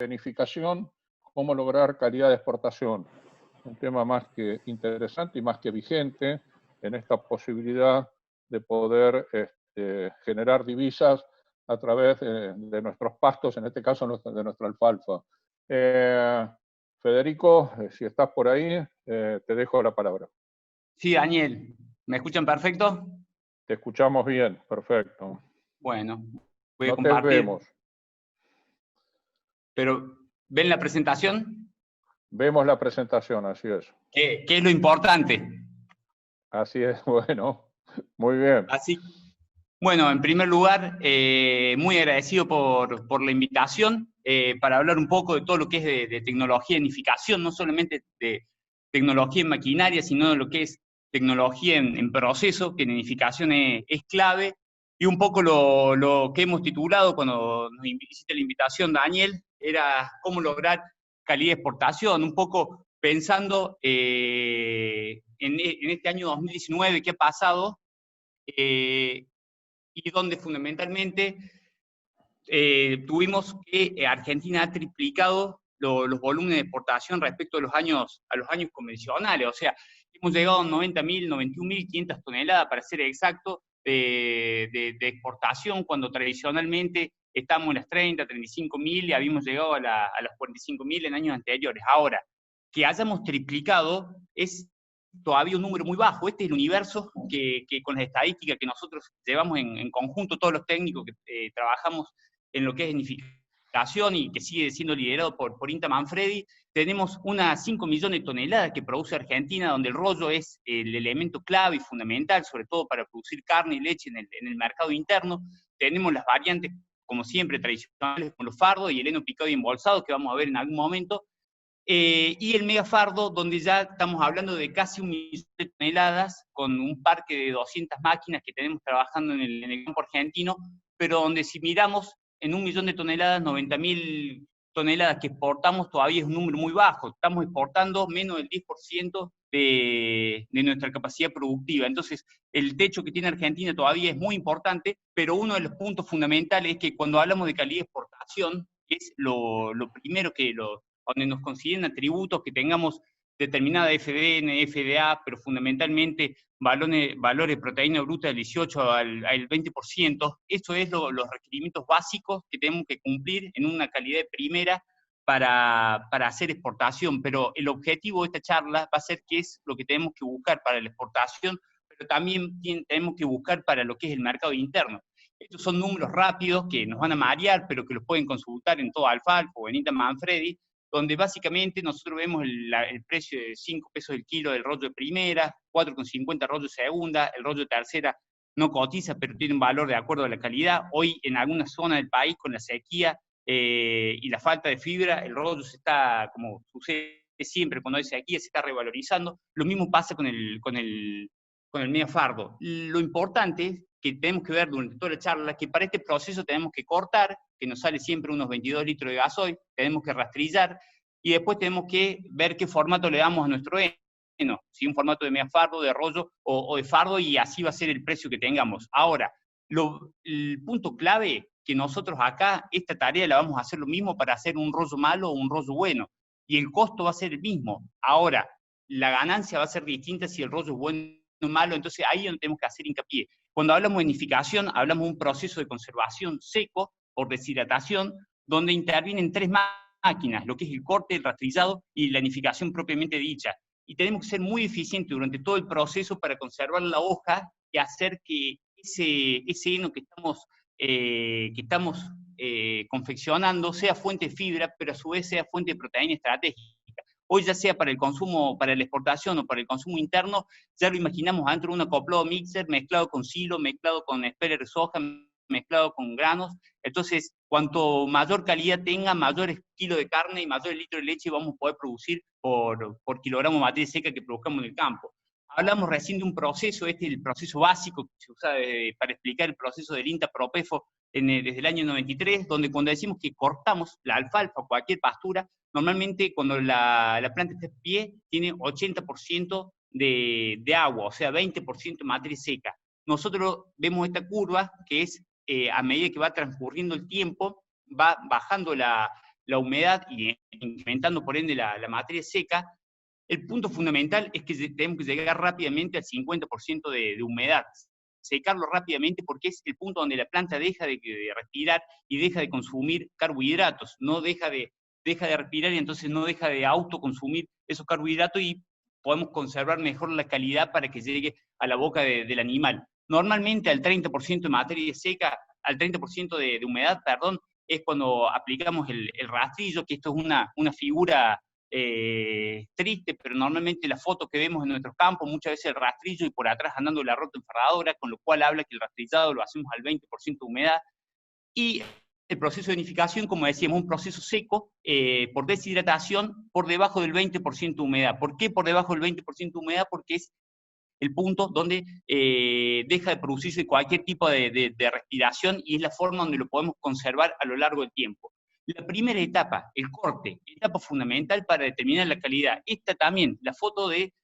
vinificación, cómo lograr calidad de exportación. Un tema más que interesante y más que vigente en esta posibilidad de poder generar divisas a través de nuestros pastos, en este caso de nuestra alfalfa. Federico, si estás por ahí, te dejo la palabra. Sí, Daniel, ¿me escuchan perfecto? Te escuchamos bien, perfecto. Bueno, voy a No compartir. te vemos. Pero, ¿ven la presentación? Vemos la presentación, así es. ¿Qué es lo importante? Así es, bueno, muy bien. Así, bueno, en primer lugar, muy agradecido por la invitación para hablar un poco de todo lo que es de tecnología de vinificación, no solamente de tecnología en maquinaria, sino de lo que es tecnología en proceso, que en vinificación es clave, y un poco lo que hemos titulado cuando nos hiciste la invitación, Daniel, era cómo lograr calidad de exportación, un poco pensando en este año 2019, qué ha pasado, y donde fundamentalmente tuvimos que Argentina ha triplicado los volúmenes de exportación respecto a los años convencionales. O sea, hemos llegado a 90.000, 91.500 toneladas, para ser exacto, de exportación, cuando tradicionalmente estamos en las 30, 35.000 y habíamos llegado a las 45.000 en años anteriores. Ahora, que hayamos triplicado es todavía un número muy bajo. Este es el universo que con las estadísticas que nosotros llevamos en conjunto, todos los técnicos que trabajamos en lo que es vinificación y que sigue siendo liderado por Inta Manfredi, tenemos unas 5 millones de toneladas que produce Argentina, donde el rollo es el elemento clave y fundamental, sobre todo para producir carne y leche en el mercado interno. Tenemos las variantes, como siempre, tradicionales, con los fardos y el heno picado y embolsado, que vamos a ver en algún momento, y el megafardo, donde ya estamos hablando de casi 1 millón de toneladas, con un parque de 200 máquinas que tenemos trabajando en el campo argentino, pero donde si miramos en 1 millón de toneladas, 90.000 toneladas que exportamos todavía es un número muy bajo. Estamos exportando menos del 10% de nuestra capacidad productiva. Entonces, el techo que tiene Argentina todavía es muy importante, pero uno de los puntos fundamentales es que cuando hablamos de calidad de exportación, es lo primero que donde nos consiguen atributos, que tengamos determinada FDN, FDA, pero fundamentalmente valores de proteína bruta del 18 al 20%. Eso es los requerimientos básicos que tenemos que cumplir en una calidad de primera para hacer exportación. Pero el objetivo de esta charla va a ser qué es lo que tenemos que buscar para la exportación, pero también tenemos que buscar para lo que es el mercado interno. Estos son números rápidos que nos van a marear, pero que los pueden consultar en todo Alfalfa o en Inta Manfredi, donde básicamente nosotros vemos el precio de 5 pesos el kilo del rollo de primera, 4,50 rollo de segunda, el rollo de tercera no cotiza, pero tiene un valor de acuerdo a la calidad. Hoy en algunas zonas del país, con la sequía y la falta de fibra, el rollo se está, como sucede siempre cuando hay sequía, se está revalorizando. Lo mismo pasa con el medio fardo. Lo importante que tenemos que ver durante toda la charla, que para este proceso tenemos que cortar, que nos sale siempre unos 22 litros de gasoil, tenemos que rastrillar, y después tenemos que ver qué formato le damos a nuestro heno, si un formato de media fardo, de rollo o de fardo, y así va a ser el precio que tengamos. Ahora, el punto clave, que nosotros acá, esta tarea la vamos a hacer lo mismo para hacer un rollo malo o un rollo bueno, y el costo va a ser el mismo. Ahora, la ganancia va a ser distinta si el rollo es bueno o malo, entonces ahí es donde tenemos que hacer hincapié. Cuando hablamos de vinificación, hablamos de un proceso de conservación seco por deshidratación, donde intervienen 3 máquinas, lo que es el corte, el rastrillado y la vinificación propiamente dicha. Y tenemos que ser muy eficientes durante todo el proceso para conservar la hoja y hacer que ese heno que estamos confeccionando sea fuente de fibra, pero a su vez sea fuente de proteína estratégica. Hoy, ya sea para el consumo, para la exportación o para el consumo interno, ya lo imaginamos dentro de un acoplado mixer, mezclado con silo, mezclado con speller de soja, mezclado con granos. Entonces, cuanto mayor calidad tenga, mayores kilos de carne y mayores litros de leche vamos a poder producir por kilogramo de materia seca que produzcamos en el campo. Hablamos recién de un proceso, este es el proceso básico que se usa para explicar el proceso del INTA Propefo desde el año 93, donde cuando decimos que cortamos la alfalfa o cualquier pastura, normalmente cuando la planta está en pie tiene 80% de agua, o sea, 20% de materia seca. Nosotros vemos esta curva que es, a medida que va transcurriendo el tiempo, va bajando la la humedad y incrementando por ende la materia seca, el punto fundamental es que tenemos que llegar rápidamente al 50% de humedad, secarlo rápidamente porque es el punto donde la planta deja de respirar y deja de consumir carbohidratos, no deja de respirar y entonces no deja de autoconsumir esos carbohidratos y podemos conservar mejor la calidad para que llegue a la boca del animal. Normalmente al 30% de materia seca, al 30% de humedad, perdón, es cuando aplicamos el rastrillo, que esto es una figura triste, pero normalmente las fotos que vemos en nuestros campos, muchas veces el rastrillo y por atrás andando la rota enferradora, con lo cual habla que el rastrillado lo hacemos al 20% de humedad. Y el proceso de nidificación, como decíamos, un proceso seco, por deshidratación, por debajo del 20% de humedad. ¿Por qué por debajo del 20% de humedad? Porque es el punto donde deja de producirse cualquier tipo de respiración y es la forma donde lo podemos conservar a lo largo del tiempo. La primera etapa, el corte, etapa fundamental para determinar la calidad. Esta también, la foto de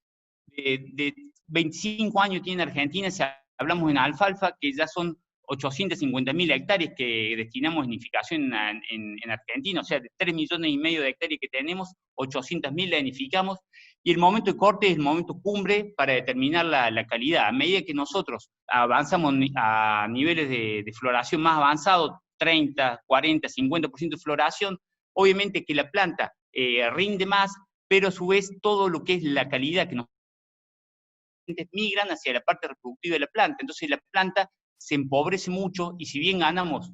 25 años tiene Argentina, si hablamos en alfalfa, que ya son 850.000 hectáreas que destinamos a nidificación en Argentina, o sea, de 3,5 millones de hectáreas que tenemos, 800.000 la nidificamos, y el momento de corte es el momento cumbre para determinar la calidad. A medida que nosotros avanzamos a niveles de floración más avanzados, 30, 40, 50% de floración, obviamente que la planta rinde más, pero a su vez todo lo que es la calidad que nos migran hacia la parte reproductiva de la planta. Entonces la planta se empobrece mucho y si bien ganamos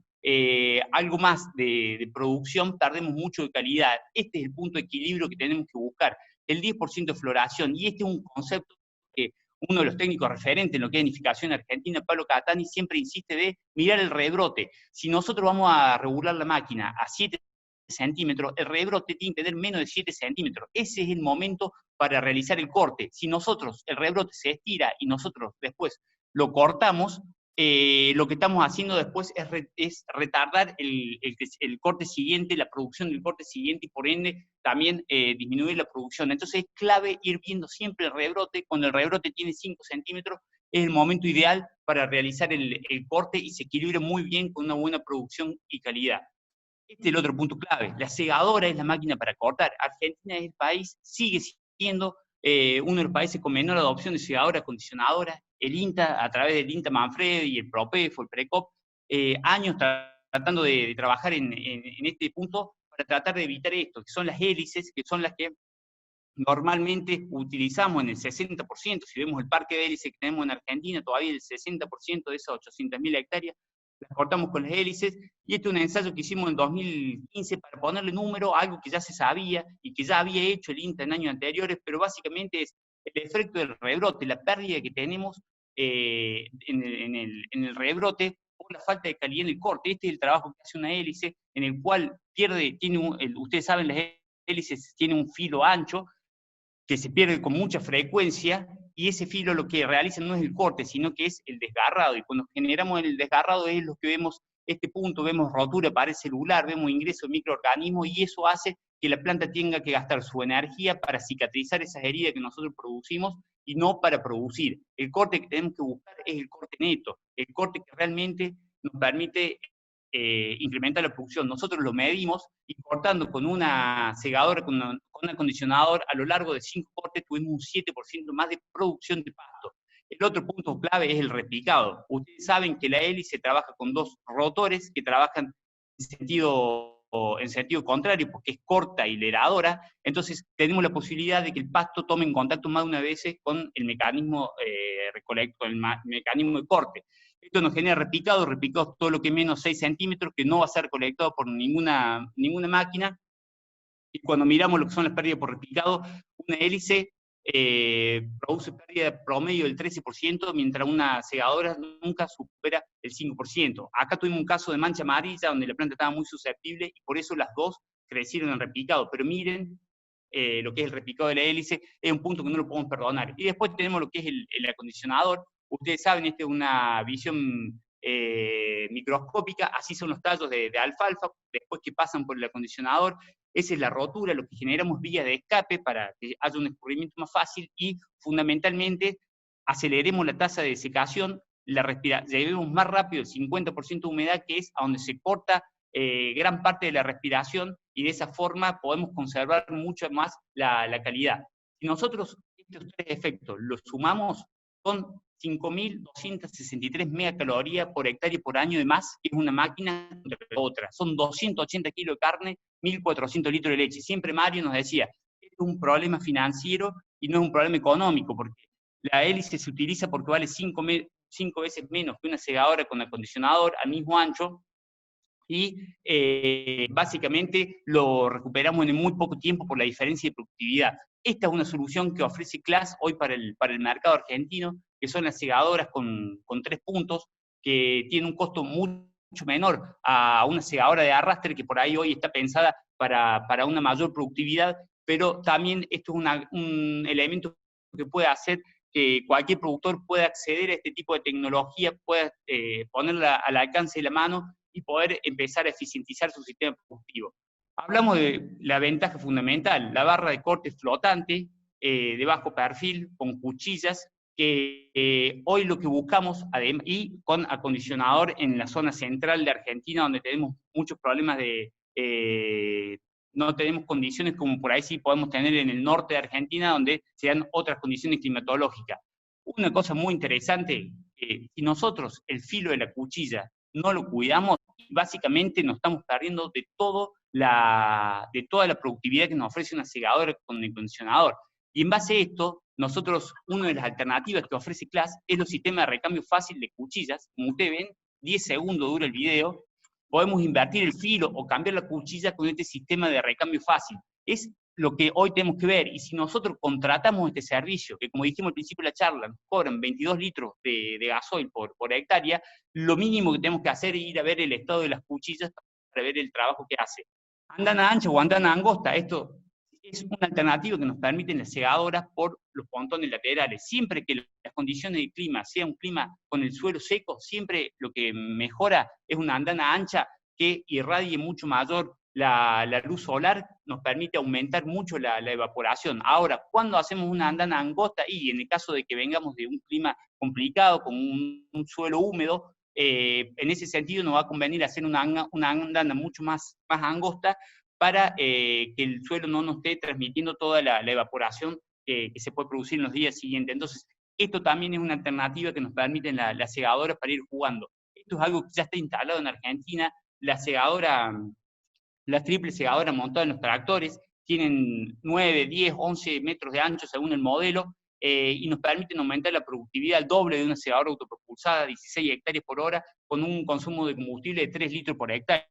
algo más de producción, perdemos mucho de calidad. Este es el punto de equilibrio que tenemos que buscar, el 10% de floración, y este es un concepto que uno de los técnicos referentes en lo que es nidificación argentina, Pablo Catani, siempre insiste de mirar el rebrote. Si nosotros vamos a regular la máquina a 7 centímetros, el rebrote tiene que tener menos de 7 centímetros. Ese es el momento para realizar el corte. Si nosotros, el rebrote se estira y nosotros después lo cortamos, lo que estamos haciendo después es retardar el corte siguiente, la producción del corte siguiente, y por ende también disminuir la producción. Entonces es clave ir viendo siempre el rebrote. Cuando el rebrote tiene 5 centímetros, es el momento ideal para realizar el corte y se equilibra muy bien con una buena producción y calidad. Este es el otro punto clave. La segadora es la máquina para cortar. Argentina es el país, sigue siendo uno de los países con menor adopción de segadora acondicionadora. El INTA, a través del INTA Manfred y el PROPEF o el PRECOP, años tratando de trabajar en este punto para tratar de evitar esto, que son las hélices, que son las que normalmente utilizamos en el 60%. Si vemos el parque de hélices que tenemos en Argentina, todavía el 60% de esas 800.000 hectáreas las cortamos con las hélices, y este es un ensayo que hicimos en 2015 para ponerle número a algo que ya se sabía y que ya había hecho el INTA en años anteriores, pero básicamente es el efecto del rebrote, la pérdida que tenemos en el rebrote por la falta de calidad en el corte. Este es el trabajo que hace una hélice, en el cual ustedes saben, las hélices tienen un filo ancho, que se pierde con mucha frecuencia, y ese filo lo que realiza no es el corte, sino que es el desgarrado, y cuando generamos el desgarrado es lo que vemos, este punto, vemos rotura pared celular, vemos ingreso de microorganismos, y eso hace que la planta tenga que gastar su energía para cicatrizar esas heridas que nosotros producimos, y no para producir. El corte que tenemos que buscar es el corte neto, el corte que realmente nos permite incrementar la producción. Nosotros lo medimos y cortando con una segadora, con un acondicionador, a lo largo de 5 cortes tuvimos un 7% más de producción de pasto. El otro punto clave es el replicado. Ustedes saben que la hélice trabaja con 2 rotores que trabajan en sentido contrario, porque es corta y leradora. Entonces tenemos la posibilidad de que el pasto tome en contacto más de una vez con el mecanismo con el mecanismo de corte. Esto nos genera repicados todo lo que es menos 6 centímetros, que no va a ser colectado por ninguna máquina. Y cuando miramos lo que son las pérdidas por repicado, una hélice produce pérdida promedio del 13%, mientras una segadora nunca supera el 5%. Acá tuvimos un caso de mancha amarilla, donde la planta estaba muy susceptible, y por eso las dos crecieron en repicado. Pero miren, lo que es el repicado de la hélice, es un punto que no lo podemos perdonar. Y después tenemos lo que es el acondicionador. Ustedes saben, esta es una visión microscópica, así son los tallos de alfalfa, después que pasan por el acondicionador. Esa es la rotura, lo que generamos vía de escape para que haya un escurrimiento más fácil, y fundamentalmente aceleremos la tasa de secación, llevemos más rápido el 50% de humedad, que es a donde se corta gran parte de la respiración, y de esa forma podemos conservar mucho más la calidad. Si nosotros estos tres efectos los sumamos, son 5.263 megacalorías por hectárea por año de más, que es una máquina contra otra. Son 280 kilos de carne, 1.400 litros de leche. Siempre Mario nos decía, esto es un problema financiero y no es un problema económico, porque la hélice se utiliza porque vale 5 veces menos que una segadora con acondicionador al mismo ancho, y básicamente lo recuperamos en muy poco tiempo por la diferencia de productividad. Esta es una solución que ofrece CLAAS hoy para el mercado argentino, que son las segadoras con 3 puntos, que tienen un costo mucho menor a una segadora de arrastre que por ahí hoy está pensada para una mayor productividad, pero también esto es un elemento que puede hacer que cualquier productor pueda acceder a este tipo de tecnología, pueda ponerla al alcance de la mano y poder empezar a eficientizar su sistema productivo. Hablamos de la ventaja fundamental, la barra de corte flotante, de bajo perfil, con cuchillas, que hoy lo que buscamos, y con acondicionador en la zona central de Argentina, donde tenemos muchos problemas no tenemos condiciones como por ahí sí podemos tener en el norte de Argentina, donde se dan otras condiciones climatológicas. Una cosa muy interesante, si nosotros el filo de la cuchilla no lo cuidamos, básicamente nos estamos perdiendo de toda la productividad que nos ofrece una segadora con el acondicionador. Y en base a esto, nosotros, una de las alternativas que ofrece CLAAS es los sistemas de recambio fácil de cuchillas. Como ustedes ven, 10 segundos dura el video. Podemos invertir el filo o cambiar la cuchilla con este sistema de recambio fácil. Es lo que hoy tenemos que ver, y si nosotros contratamos este servicio, que como dijimos al principio de la charla, nos cobran 22 litros de gasoil por hectárea, lo mínimo que tenemos que hacer es ir a ver el estado de las cuchillas para ver el trabajo que hace. Andana ancha o andana angosta, esto es una alternativa que nos permiten las segadoras por los pontones laterales. Siempre que las condiciones de clima sea un clima con el suelo seco, siempre lo que mejora es una andana ancha que irradie mucho mayor la luz solar, nos permite aumentar mucho la evaporación. Ahora, cuando hacemos una andana angosta, y en el caso de que vengamos de un clima complicado, con un suelo húmedo, en ese sentido nos va a convenir hacer una andana mucho más angosta, para que el suelo no nos esté transmitiendo toda la evaporación que se puede producir en los días siguientes. Entonces, esto también es una alternativa que nos permiten las segadoras para ir jugando. Esto es algo que ya está instalado en Argentina. Las triples segadoras montadas en los tractores tienen 9, 10, 11 metros de ancho según el modelo, y nos permiten aumentar la productividad al doble de una segadora autopropulsada, 16 hectáreas por hora, con un consumo de combustible de 3 litros por hectárea,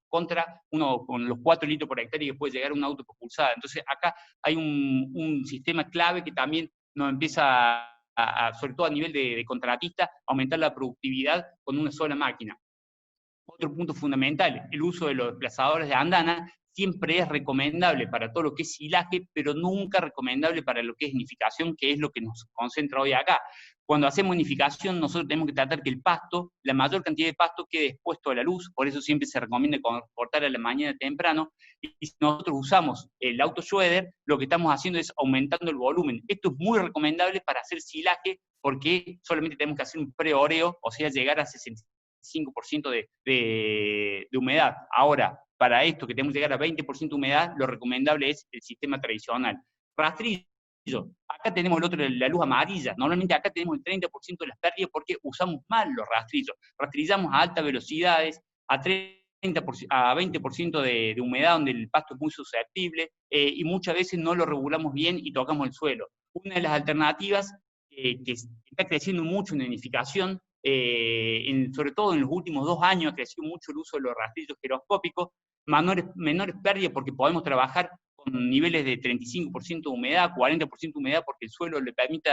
contra uno con los 4 litros por hectárea que puede llegar a una autopropulsada. Entonces acá hay un sistema clave que también nos empieza sobre todo a nivel de contratista, aumentar la productividad con una sola máquina. Otro punto fundamental, el uso de los desplazadores de andana siempre es recomendable para todo lo que es silaje, pero nunca recomendable para lo que es nidificación, que es lo que nos concentra hoy acá. Cuando hacemos nidificación, nosotros tenemos que tratar que el pasto, la mayor cantidad de pasto, quede expuesto a la luz, por eso siempre se recomienda cortar a la mañana temprano, y si nosotros usamos el auto-shredder, lo que estamos haciendo es aumentando el volumen. Esto es muy recomendable para hacer silaje, porque solamente tenemos que hacer un pre-oreo, o sea, llegar a 65% de humedad. Ahora, para esto que tenemos que llegar a 20% de humedad, lo recomendable es el sistema tradicional. Rastrillo. Acá tenemos la luz amarilla. Normalmente acá tenemos el 30% de las pérdidas porque usamos mal los rastrillos. Rastrillamos a altas velocidades, a 20% de humedad, donde el pasto es muy susceptible, y muchas veces no lo regulamos bien y tocamos el suelo. Una de las alternativas que está creciendo mucho en la nidificación, sobre todo en los últimos 2 años ha crecido mucho el uso de los rastrillos giroscópicos, menores pérdidas porque podemos trabajar con niveles de 35% de humedad, 40% de humedad porque el suelo le permite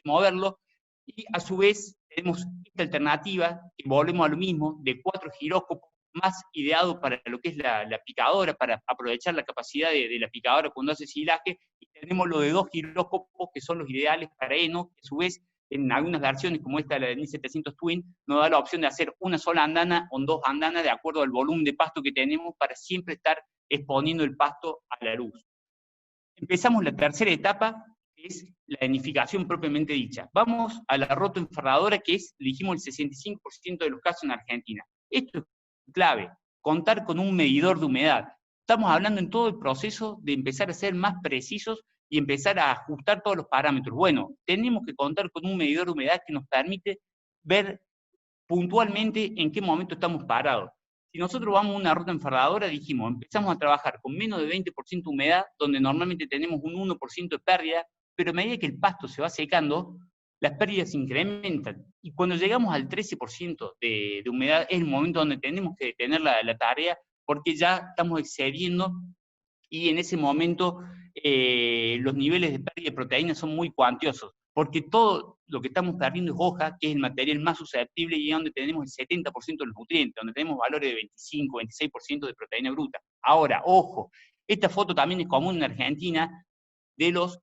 moverlo, y a su vez tenemos esta alternativa, que volvemos a lo mismo, de 4 giróscopos, más ideado para lo que es la picadora, para aprovechar la capacidad de la picadora cuando hace silaje, y tenemos lo de 2 giróscopos que son los ideales para heno, que a su vez en algunas versiones, como esta, la de 1700 Twin, nos da la opción de hacer una sola andana o 2 andanas de acuerdo al volumen de pasto que tenemos para siempre estar exponiendo el pasto a la luz. Empezamos la tercera etapa, que es la nidificación propiamente dicha. Vamos a la rotoenferradora, que es, dijimos, el 65% de los casos en Argentina. Esto es clave, contar con un medidor de humedad. estamos hablando en todo el proceso de empezar a ser más precisos y empezar a ajustar todos los parámetros. Bueno, tenemos que contar con un medidor de humedad que nos permite ver puntualmente en qué momento estamos parados. Si nosotros vamos a una ruta enfardadora, dijimos, empezamos a trabajar con menos de 20% de humedad, donde normalmente tenemos un 1% de pérdida, pero a medida que el pasto se va secando, las pérdidas se incrementan. Y cuando llegamos al 13% de humedad, es el momento donde tenemos que detener la tarea, porque ya estamos excediendo, y en ese momento los niveles de pérdida de proteínas son muy cuantiosos, porque todo lo que estamos perdiendo es hoja, que es el material más susceptible y es donde tenemos el 70% de los nutrientes, donde tenemos valores de 25, 26% de proteína bruta. Ahora, ojo, esta foto también es común en Argentina, de los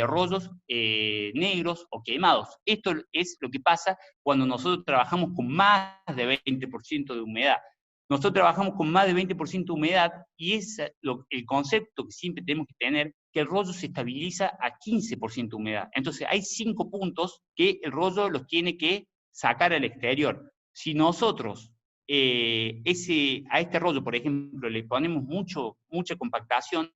rollos negros o quemados. Esto es lo que pasa cuando nosotros trabajamos con más de 20% de humedad. Nosotros trabajamos con más de 20% de humedad y es el concepto que siempre tenemos que tener, que el rollo se estabiliza a 15% de humedad. Entonces hay 5 puntos que el rollo los tiene que sacar al exterior. Si nosotros a este rollo, por ejemplo, le ponemos mucha compactación,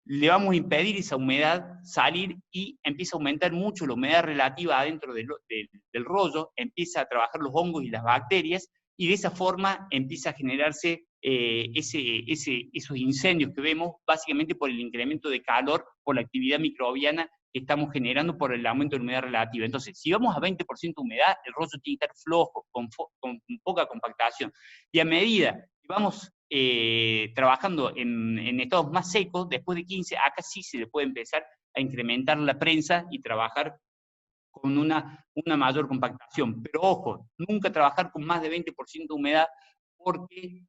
le vamos a impedir esa humedad salir y empieza a aumentar mucho la humedad relativa adentro del rollo, empieza a trabajar los hongos y las bacterias, y de esa forma empieza a generarse esos incendios que vemos, básicamente por el incremento de calor, por la actividad microbiana que estamos generando por el aumento de la humedad relativa. Entonces, si vamos a 20% de humedad, el rollo tiene que estar flojo, con poca compactación. Y a medida que vamos trabajando en estados más secos, después de 15, acá sí se le puede empezar a incrementar la prensa y trabajar con una mayor compactación. Pero ojo, nunca trabajar con más de 20% de humedad, porque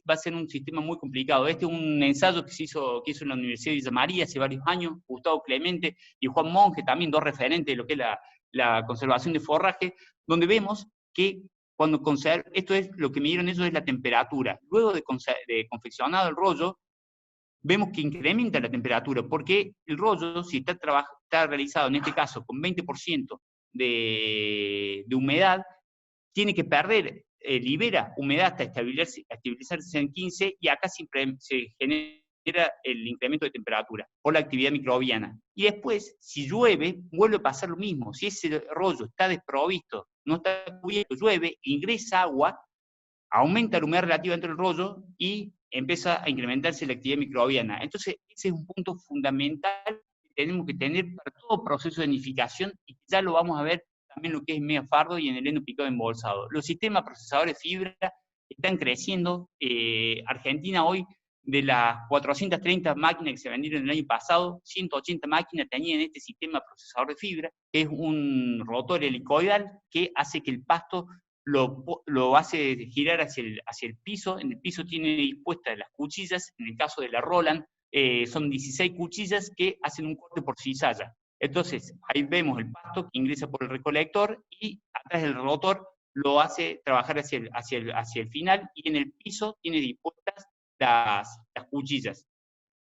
va a ser un sistema muy complicado. Este es un ensayo que hizo en la Universidad de Villa María hace varios años, Gustavo Clemente y Juan Monge, también dos referentes de lo que es la conservación de forraje, donde vemos que esto es lo que midieron ellos, es la temperatura. Luego de confeccionado el rollo, vemos que incrementa la temperatura, porque el rollo, si está realizado en este caso con 20% de humedad, tiene que perder, libera humedad hasta estabilizarse en 15, y acá siempre se genera el incremento de temperatura por la actividad microbiana. Y después, si llueve, vuelve a pasar lo mismo. Si ese rollo está desprovisto, no está cubierto, llueve, ingresa agua, aumenta la humedad relativa dentro del rollo y empieza a incrementarse la actividad microbiana. Entonces, ese es un punto fundamental que tenemos que tener para todo proceso de nidificación, y ya lo vamos a ver también lo que es megafardo y en el heno picado embolsado. Los sistemas procesadores de fibra están creciendo. Argentina hoy, de las 430 máquinas que se vendieron el año pasado, 180 máquinas tenían este sistema procesador de fibra, que es un rotor helicoidal que hace que el pasto lo hace girar hacia el piso. En el piso tiene dispuestas las cuchillas, en el caso de la Roland, son 16 cuchillas que hacen un corte por cizalla. Entonces, ahí vemos el pasto que ingresa por el recolector, y atrás del rotor lo hace trabajar hacia el final, y en el piso tiene dispuestas las cuchillas.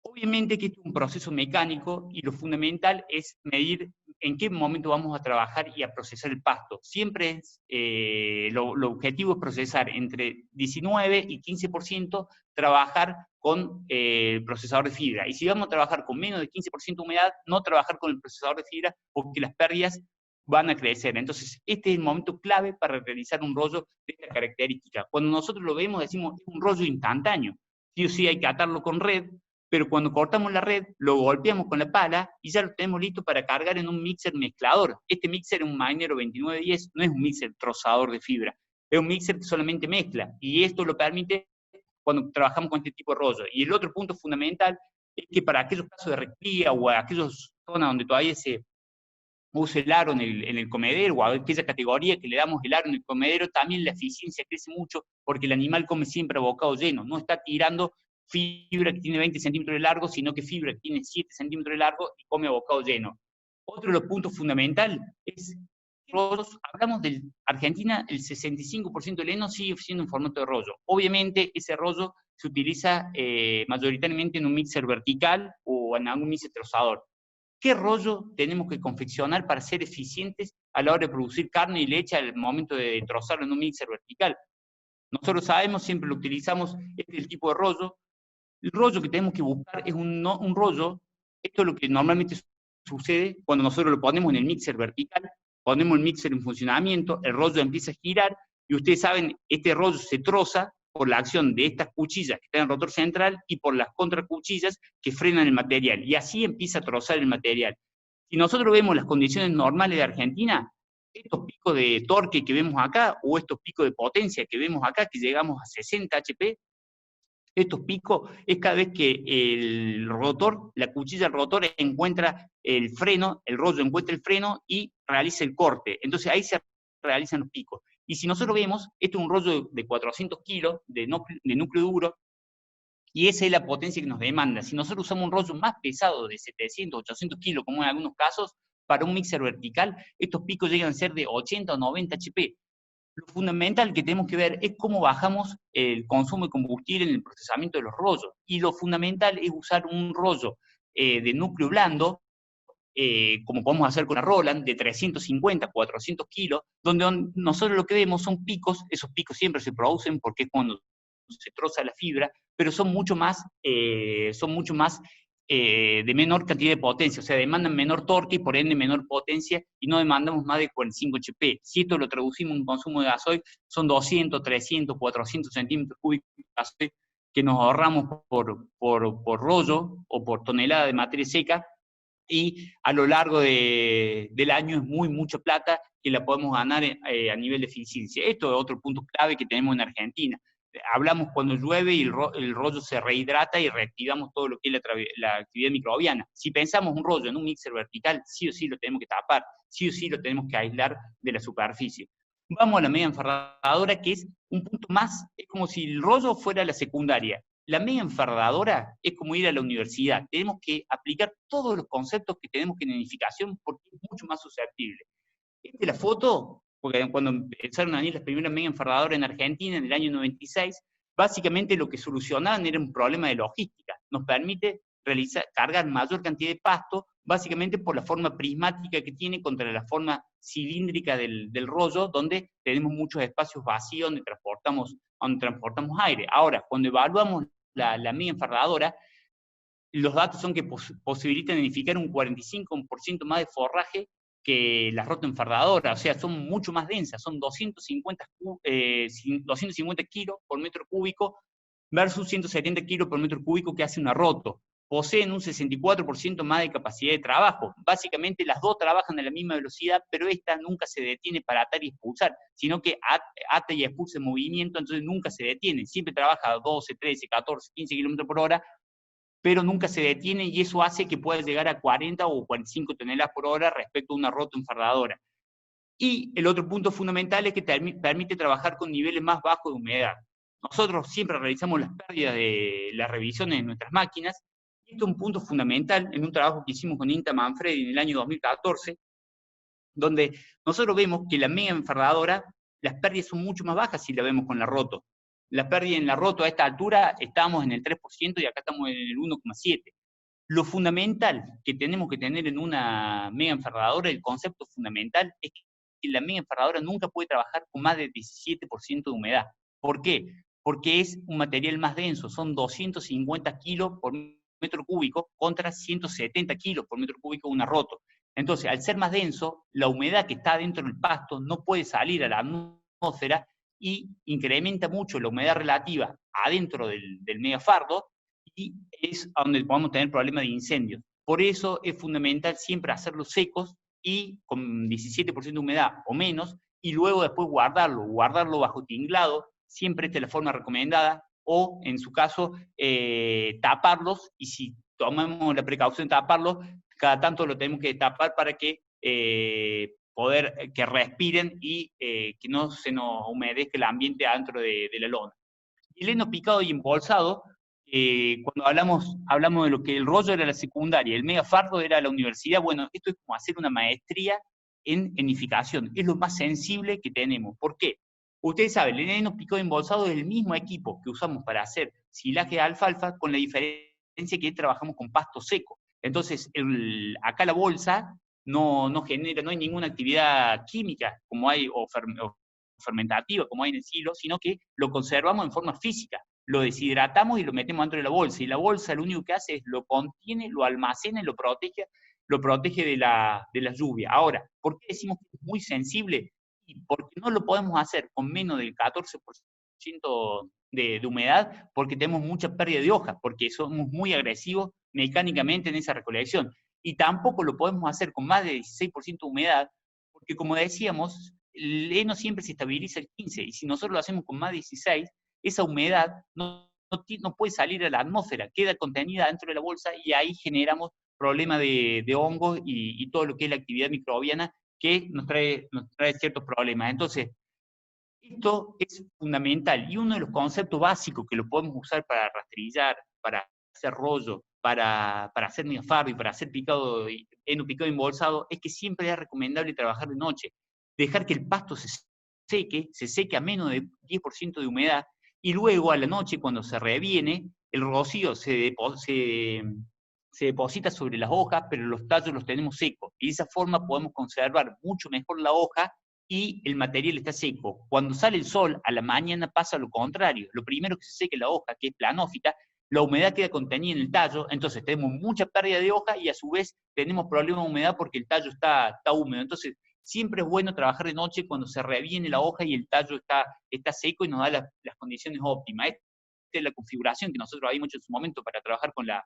Obviamente que esto es un proceso mecánico, y lo fundamental es medir en qué momento vamos a trabajar y a procesar el pasto. Siempre lo objetivo es procesar entre 19 y 15%, trabajar con el procesador de fibra. Y si vamos a trabajar con menos de 15% de humedad, no trabajar con el procesador de fibra, porque las pérdidas van a crecer. Entonces, este es el momento clave para realizar un rollo de esta característica. Cuando nosotros lo vemos, decimos, es un rollo instantáneo. Sí o sí hay que atarlo con red, pero cuando cortamos la red, lo golpeamos con la pala y ya lo tenemos listo para cargar en un mixer mezclador. Este mixer es un Magnero 2910, no es un mixer trozador de fibra, es un mixer que solamente mezcla, y esto lo permite cuando trabajamos con este tipo de rollo. Y el otro punto fundamental es que para aquellos casos de recría o aquellas zonas donde todavía se usa el aro en el comedero, o a aquella categoría que le damos el aro en el comedero, también la eficiencia crece mucho, porque el animal come siempre a bocado lleno, no está tirando fibra que tiene 20 centímetros de largo, sino que fibra que tiene 7 centímetros de largo y come a bocado lleno. Otro de los puntos fundamentales es, hablamos de Argentina, el 65% del heno sigue siendo en formato de rollo. Obviamente ese rollo se utiliza mayoritariamente en un mixer vertical o en algún mixer trozador. ¿Qué rollo tenemos que confeccionar para ser eficientes a la hora de producir carne y leche al momento de trozarlo en un mixer vertical? Nosotros sabemos, siempre lo utilizamos, este es el tipo de rollo. El rollo que tenemos que buscar es un rollo, esto es lo que normalmente sucede cuando nosotros lo ponemos en el mixer vertical, ponemos el mixer en funcionamiento, el rollo empieza a girar, y ustedes saben, este rollo se troza por la acción de estas cuchillas que están en el rotor central y por las contracuchillas que frenan el material, y así empieza a trozar el material. Si nosotros vemos las condiciones normales de Argentina, estos picos de torque que vemos acá, o estos picos de potencia que vemos acá, que llegamos a 60 HP, estos picos es cada vez que el rotor, la cuchilla del rotor encuentra el freno, el rollo encuentra el freno y realiza el corte. Entonces ahí se realizan los picos. Y si nosotros vemos, esto es un rollo de 400 kilos de núcleo duro, y esa es la potencia que nos demanda. Si nosotros usamos un rollo más pesado de 700, 800 kilos, como en algunos casos, para un mixer vertical, estos picos llegan a ser de 80 o 90 HP. Lo fundamental que tenemos que ver es cómo bajamos el consumo de combustible en el procesamiento de los rollos. Y lo fundamental es usar un rollo de núcleo blando, como podemos hacer con la Roland, de 350, 400 kilos, donde nosotros lo que vemos son picos, esos picos siempre se producen porque es cuando se troza la fibra, pero son mucho más de menor cantidad de potencia, o sea, demandan menor torque y por ende menor potencia, y no demandamos más de 45 HP. Si esto lo traducimos en consumo de gasoil, son 200, 300, 400 centímetros cúbicos de gasoil que nos ahorramos por rollo o por tonelada de materia seca, y a lo largo del año es mucha plata que la podemos ganar a nivel de eficiencia. Esto es otro punto clave que tenemos en Argentina. Hablamos cuando llueve y el rollo se rehidrata y reactivamos todo lo que es la actividad microbiana. Si pensamos un rollo en un mixer vertical, sí o sí lo tenemos que tapar, sí o sí lo tenemos que aislar de la superficie. Vamos a la media enfardadora, que es un punto más, es como si el rollo fuera la secundaria. La media enfardadora es como ir a la universidad. Tenemos que aplicar todos los conceptos que tenemos en edificación porque es mucho más susceptible. Esta es la foto, porque cuando empezaron a venir las primeras media enfardadoras en Argentina en el año 96, básicamente lo que solucionaban era un problema de logística. Nos permite cargar mayor cantidad de pasto, básicamente por la forma prismática que tiene contra la forma cilíndrica del rollo, donde tenemos muchos espacios vacíos donde transportamos aire. Ahora, cuando evaluamos la media enfardadora, los datos son que posibilitan edificar un 45% más de forraje que las rotoenfardadoras, o sea, son mucho más densas, son 250 kilos por metro cúbico versus 170 kilos por metro cúbico que hace una roto. Poseen un 64% más de capacidad de trabajo. Básicamente las dos trabajan a la misma velocidad, pero esta nunca se detiene para atar y expulsar, sino que ata y expulsa en movimiento, entonces nunca se detiene. Siempre trabaja a 12, 13, 14, 15 kilómetros por hora, pero nunca se detiene, y eso hace que pueda llegar a 40 o 45 toneladas por hora respecto a una rotoenfardadora. Y el otro punto fundamental es que permite trabajar con niveles más bajos de humedad. Nosotros siempre realizamos las pérdidas de las revisiones de nuestras máquinas, y esto es un punto fundamental en un trabajo que hicimos con INTA Manfredi en el año 2014, donde nosotros vemos que la media enfardadora, las pérdidas son mucho más bajas si la vemos con la roto. La pérdida en la roto a esta altura estábamos en el 3% y acá estamos en el 1,7%. Lo fundamental que tenemos que tener en una mega enfardadora, el concepto fundamental, es que la mega enfardadora nunca puede trabajar con más de 17% de humedad. ¿Por qué? Porque es un material más denso, son 250 kilos por metro cúbico contra 170 kilos por metro cúbico de una roto. Entonces, al ser más denso, la humedad que está dentro del pasto no puede salir a la atmósfera y incrementa mucho la humedad relativa adentro del megafardo, y es donde podemos tener problemas de incendios. Por eso es fundamental siempre hacerlos secos y con 17% de humedad o menos, y luego después guardarlo bajo tinglado, siempre esta es la forma recomendada, o en su caso taparlos, y si tomamos la precaución de taparlos, cada tanto lo tenemos que tapar para que que respiren y que no se nos humedezca el ambiente adentro de la lona. El heno picado y embolsado, cuando hablamos de lo que el rollo era la secundaria, el megafardo era la universidad, bueno, esto es como hacer una maestría en enificación, es lo más sensible que tenemos. ¿Por qué? Ustedes saben, el heno picado y embolsado es el mismo equipo que usamos para hacer silaje de alfalfa, con la diferencia que trabajamos con pasto seco. Entonces, acá la bolsa no genera, no hay ninguna actividad química como hay, o fermentativa como hay en el silo, sino que lo conservamos en forma física. lo deshidratamos y lo metemos dentro de la bolsa, y la bolsa lo único que hace es lo contiene, lo almacena y lo protege de la lluvia. Ahora, ¿por qué decimos que es muy sensible? Y porque no lo podemos hacer con menos del 14% de humedad, porque tenemos mucha pérdida de hojas, porque somos muy agresivos mecánicamente en esa recolección. Y tampoco lo podemos hacer con más de 16% de humedad, porque como decíamos, el heno siempre se estabiliza el 15, y si nosotros lo hacemos con más de 16, esa humedad no puede salir a la atmósfera, queda contenida dentro de la bolsa, y ahí generamos problemas de hongos y todo lo que es la actividad microbiana, que nos trae ciertos problemas. Entonces, esto es fundamental, y uno de los conceptos básicos que lo podemos usar para rastrillar, para hacer rollo, para hacer neofardo y para hacer heno picado embolsado, es que siempre es recomendable trabajar de noche, dejar que el pasto se seque a menos de 10% de humedad, y luego a la noche, cuando se reviene, el rocío se deposita sobre las hojas, pero los tallos los tenemos secos, y de esa forma podemos conservar mucho mejor la hoja, y el material está seco. Cuando sale el sol, a la mañana pasa lo contrario. Lo primero que se seca es la hoja, que es planófita, la humedad queda contenida en el tallo, entonces tenemos mucha pérdida de hoja y a su vez tenemos problemas de humedad porque el tallo está húmedo. Entonces, siempre es bueno trabajar de noche cuando se reviene la hoja y el tallo está seco y nos da las condiciones óptimas. Esta es la configuración que nosotros habíamos hecho en su momento para trabajar con la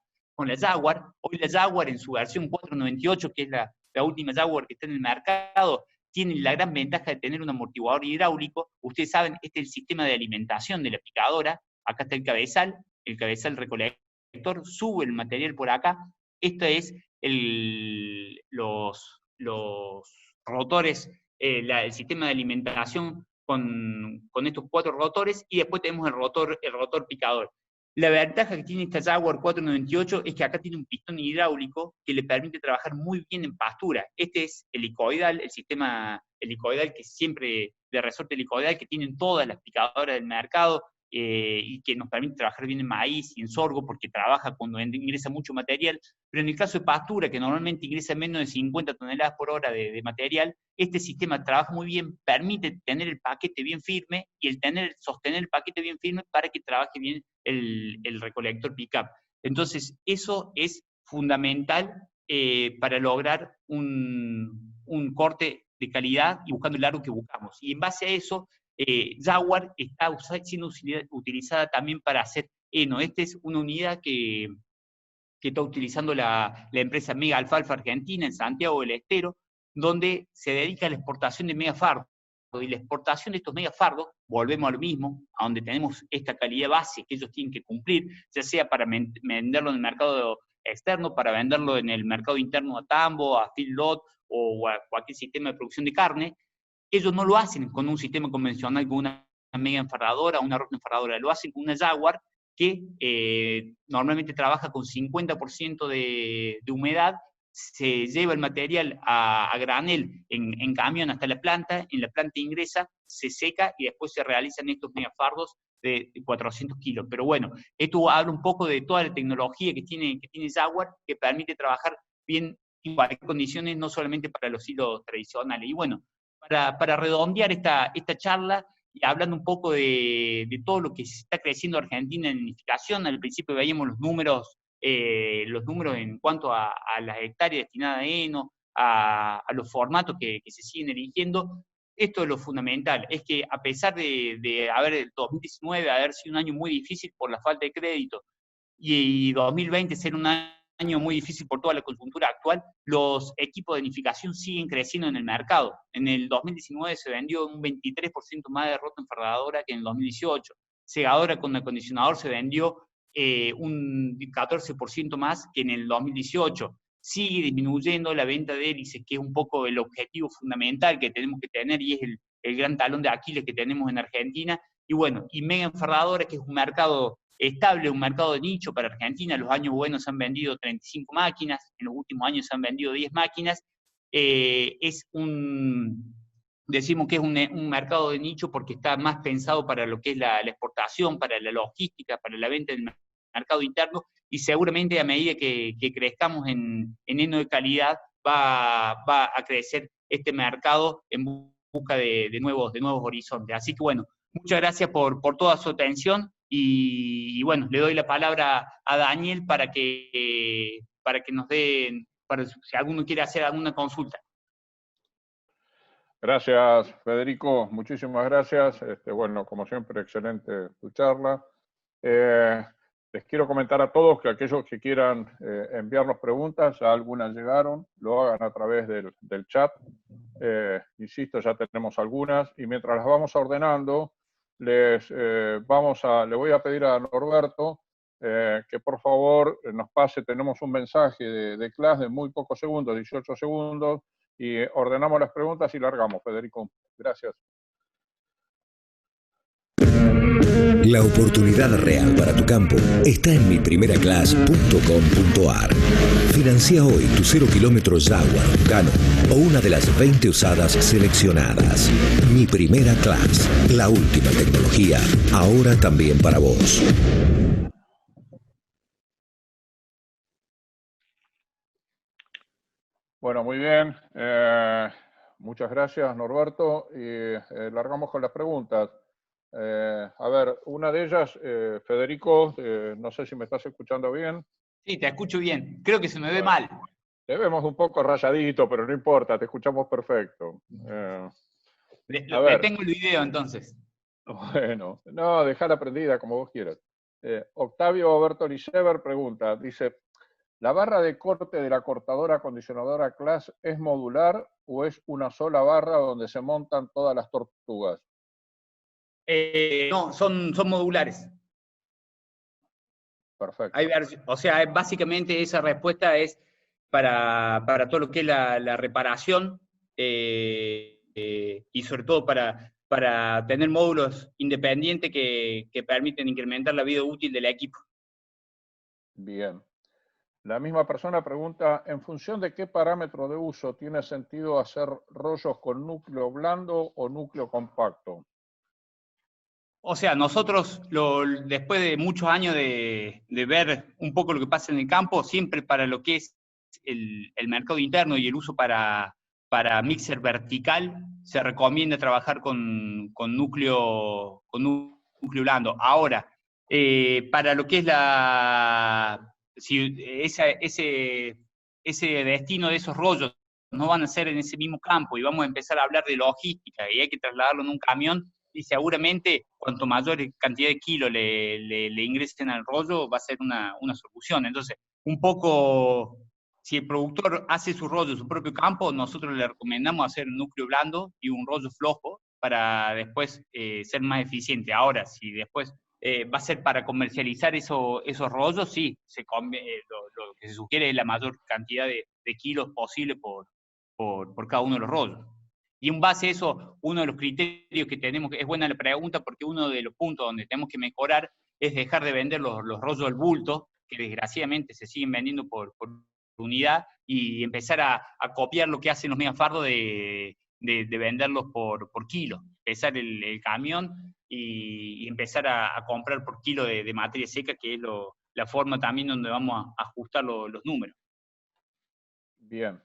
Jaguar. Hoy la Jaguar en su versión 498, que es la última Jaguar que está en el mercado, tiene la gran ventaja de tener un amortiguador hidráulico. Ustedes saben, este es el sistema de alimentación de la picadora. Acá está el cabezal recolector, sube el material por acá. Esto es los rotores, el sistema de alimentación con estos 4 rotores, y después tenemos el rotor picador. La ventaja que tiene esta Jaguar 498 es que acá tiene un pistón hidráulico que le permite trabajar muy bien en pastura. Este es helicoidal, el sistema helicoidal que siempre, de resorte helicoidal, que tienen todas las picadoras del mercado, y que nos permite trabajar bien en maíz y en sorgo, porque trabaja cuando ingresa mucho material. Pero en el caso de pastura, que normalmente ingresa menos de 50 toneladas por hora de material, este sistema trabaja muy bien, permite tener el paquete bien firme, y sostener el paquete bien firme para que trabaje bien el recolector pickup. Entonces, eso es fundamental para lograr un corte de calidad y buscando el largo que buscamos. Y en base a eso, Jaguar está siendo utilizada también para hacer heno. Esta es una unidad que está utilizando la empresa Mega Alfalfa Argentina en Santiago del Estero, donde se dedica a la exportación de megafardos. Y la exportación de estos megafardos, volvemos a lo mismo, a donde tenemos esta calidad base que ellos tienen que cumplir, ya sea para venderlo en el mercado externo, para venderlo en el mercado interno a tambo, a feedlot o a cualquier sistema de producción de carne. Ellos no lo hacen con un sistema convencional, con una mega enfarradora, una rota enfarradora, lo hacen con una Jaguar que normalmente trabaja con 50% de humedad, se lleva el material a granel en camión hasta la planta, en la planta ingresa, se seca y después se realizan estos megafardos de 400 kilos. Pero bueno, esto habla un poco de toda la tecnología que tiene Jaguar, que permite trabajar bien en cualquier condiciones, no solamente para los hilos tradicionales. Y bueno, para redondear esta charla, y hablando un poco de todo lo que está creciendo Argentina en nidificación, al principio veíamos los números en cuanto a las hectáreas destinadas a heno, a los formatos que se siguen eligiendo. Esto es lo fundamental, es que a pesar de el 2019 haber sido un año muy difícil por la falta de crédito, y 2020 ser un año muy difícil por toda la coyuntura actual, los equipos de nidificación siguen creciendo en el mercado. En el 2019 se vendió un 23% más de rota enfarradora que en el 2018. Segadora con acondicionador se vendió un 14% más que en el 2018. Sigue disminuyendo la venta de hélices, que es un poco el objetivo fundamental que tenemos que tener, y es el gran talón de Aquiles que tenemos en Argentina. Y bueno, y mega enfarradora, que es un mercado estable, un mercado de nicho para Argentina. Los años buenos se han vendido 35 máquinas, en los últimos años se han vendido 10 máquinas. Decimos que es un mercado de nicho porque está más pensado para lo que es la exportación, para la logística, para la venta del mercado interno, y seguramente a medida que crezcamos en heno de calidad va a crecer este mercado en busca de nuevos horizontes. Así que bueno, muchas gracias por toda su atención, y bueno, le doy la palabra a Daniel para que nos den, para si alguno quiere hacer alguna consulta. Gracias, Federico. Muchísimas gracias. Bueno, como siempre, excelente tu charla. Les quiero comentar a todos que aquellos que quieran enviarnos preguntas, ya algunas llegaron, lo hagan a través del chat. Insisto, ya tenemos algunas, y mientras las vamos ordenando, le voy a pedir a Norberto que por favor nos pase, tenemos un mensaje de clase de muy pocos segundos, 18 segundos, y ordenamos las preguntas y largamos, Federico. Gracias. La oportunidad real para tu campo está en miprimeraclass.com.ar. Financia hoy tu 0 kilómetros Jaguar, Tucano o una de las 20 usadas seleccionadas. Mi Primera Class, la última tecnología, ahora también para vos. Bueno, muy bien. Muchas gracias, Norberto. Y largamos con las preguntas. A ver, una de ellas, Federico, no sé si me estás escuchando bien. Sí, te escucho bien. Creo que se me ve mal. Te vemos un poco rayadito, pero no importa, te escuchamos perfecto. Detengo el video entonces. Bueno, no, dejala prendida como vos quieras. Octavio Bertolicever pregunta, dice, ¿la barra de corte de la cortadora acondicionadora Class es modular o es una sola barra donde se montan todas las tortugas? No, son modulares. Perfecto. O sea, básicamente esa respuesta es para todo lo que es la reparación y sobre todo para tener módulos independientes que permiten incrementar la vida útil del equipo. Bien. La misma persona pregunta, ¿en función de qué parámetro de uso tiene sentido hacer rollos con núcleo blando o núcleo compacto? O sea, nosotros, después de muchos años de ver un poco lo que pasa en el campo, siempre para lo que es el mercado interno y el uso para mixer vertical, se recomienda trabajar con núcleo blando. Ahora, para lo que es ese destino de esos rollos no van a ser en ese mismo campo y vamos a empezar a hablar de logística y hay que trasladarlo en un camión, y seguramente cuanto mayor cantidad de kilos le ingresen al rollo va a ser una solución. Entonces, un poco, si el productor hace su rollo en su propio campo, nosotros le recomendamos hacer un núcleo blando y un rollo flojo para después ser más eficiente. Ahora, si después va a ser para comercializar esos rollos, sí, lo que se sugiere es la mayor cantidad de kilos posible por cada uno de los rollos. Y en base a eso, uno de los criterios que tenemos, es buena la pregunta, porque uno de los puntos donde tenemos que mejorar es dejar de vender los rollos al bulto, que desgraciadamente se siguen vendiendo por unidad, y empezar a copiar lo que hacen los megafardos de venderlos por kilo. Empezar el camión y empezar a comprar por kilo de materia seca, que es la forma también donde vamos a ajustar los números. Bien.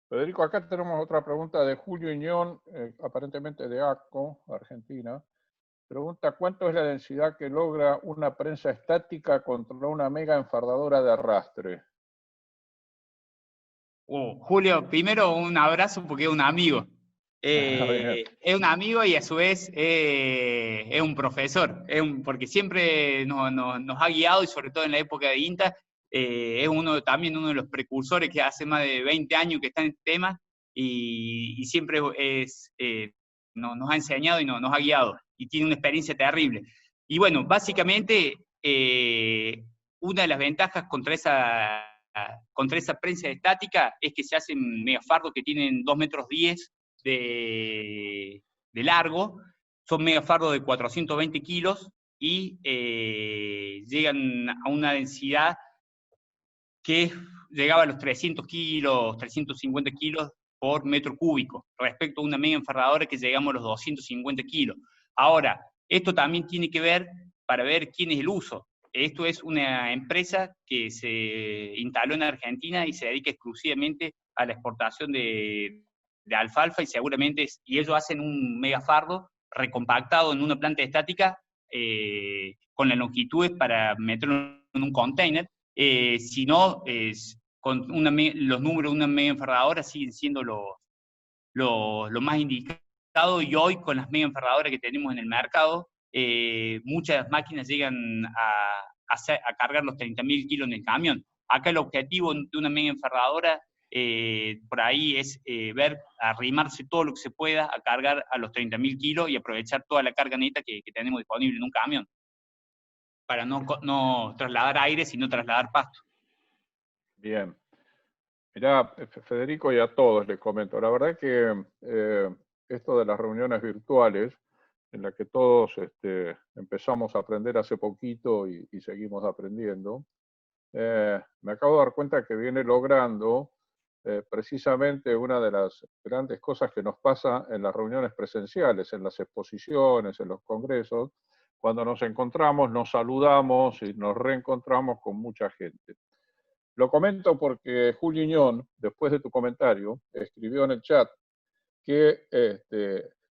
Federico, acá tenemos otra pregunta de Julio Iñón, aparentemente de ACO, Argentina. Pregunta, ¿cuánto es la densidad que logra una prensa estática contra una mega enfardadora de arrastre? Julio, primero un abrazo porque es un amigo. Es un amigo y a su vez es un profesor, porque siempre nos ha guiado, y sobre todo en la época de INTA, es también uno de los precursores que hace más de 20 años que está en este tema, y siempre nos ha enseñado y nos ha guiado, y tiene una experiencia terrible. Y bueno, básicamente una de las ventajas contra esa prensa estática es que se hacen megafardos que tienen 2,10 metros de largo, son megafardos de 420 kilos y llegan a una densidad que llegaba a los 300 kilos, 350 kilos por metro cúbico, respecto a una mega enfardadora que llegamos a los 250 kilos. Ahora, esto también tiene que ver para ver quién es el uso. Esto es una empresa que se instaló en Argentina y se dedica exclusivamente a la exportación de alfalfa, y seguramente ellos hacen un megafardo recompactado en una planta estática con las longitudes para meterlo en un container, sino con los números de una mega enferradora siguen siendo lo más indicado, y hoy con las mega enferradoras que tenemos en el mercado, muchas máquinas llegan a cargar los 30.000 kilos en el camión. Acá el objetivo de una mega enferradora por ahí es arrimarse todo lo que se pueda a cargar a los 30.000 kilos y aprovechar toda la carga neta que tenemos disponible en un camión, para no trasladar aire, sino trasladar pasto. Bien. Mirá, Federico, y a todos les comento, la verdad que esto de las reuniones virtuales, en las que todos empezamos a aprender hace poquito y seguimos aprendiendo, me acabo de dar cuenta que viene logrando precisamente una de las grandes cosas que nos pasa en las reuniones presenciales, en las exposiciones, en los congresos, cuando nos encontramos, nos saludamos y nos reencontramos con mucha gente. Lo comento porque Julio Iñón, después de tu comentario, escribió en el chat que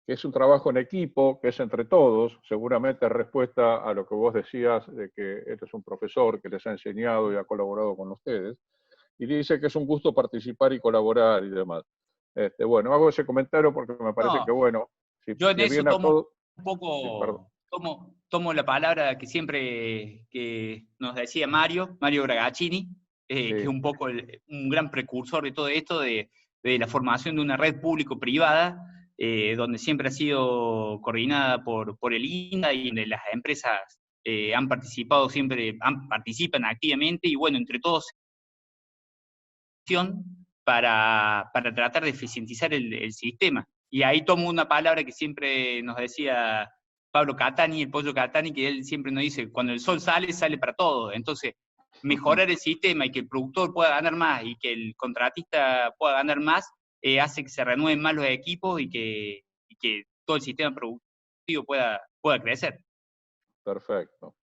es un trabajo en equipo, que es entre todos, seguramente en respuesta a lo que vos decías de que eres un profesor que les ha enseñado y ha colaborado con ustedes, y dice que es un gusto participar y colaborar y demás. Bueno, hago ese comentario porque me parece que, bueno, si yo en eso tomo un poco, sí, tomo la palabra que siempre que nos decía Mario Bragaccini, sí, que es un poco un gran precursor de todo esto, de la formación de una red público-privada, donde siempre ha sido coordinada por el INDA, y donde las empresas han participado siempre, participan activamente, y bueno, entre todos para tratar de eficientizar el sistema. Y ahí tomo una palabra que siempre nos decía Pablo Catani, el Pollo Catani, que él siempre nos dice, cuando el sol sale, sale para todo. Entonces, mejorar el sistema y que el productor pueda ganar más y que el contratista pueda ganar más, hace que se renueven más los equipos y que todo el sistema productivo pueda crecer. Perfecto.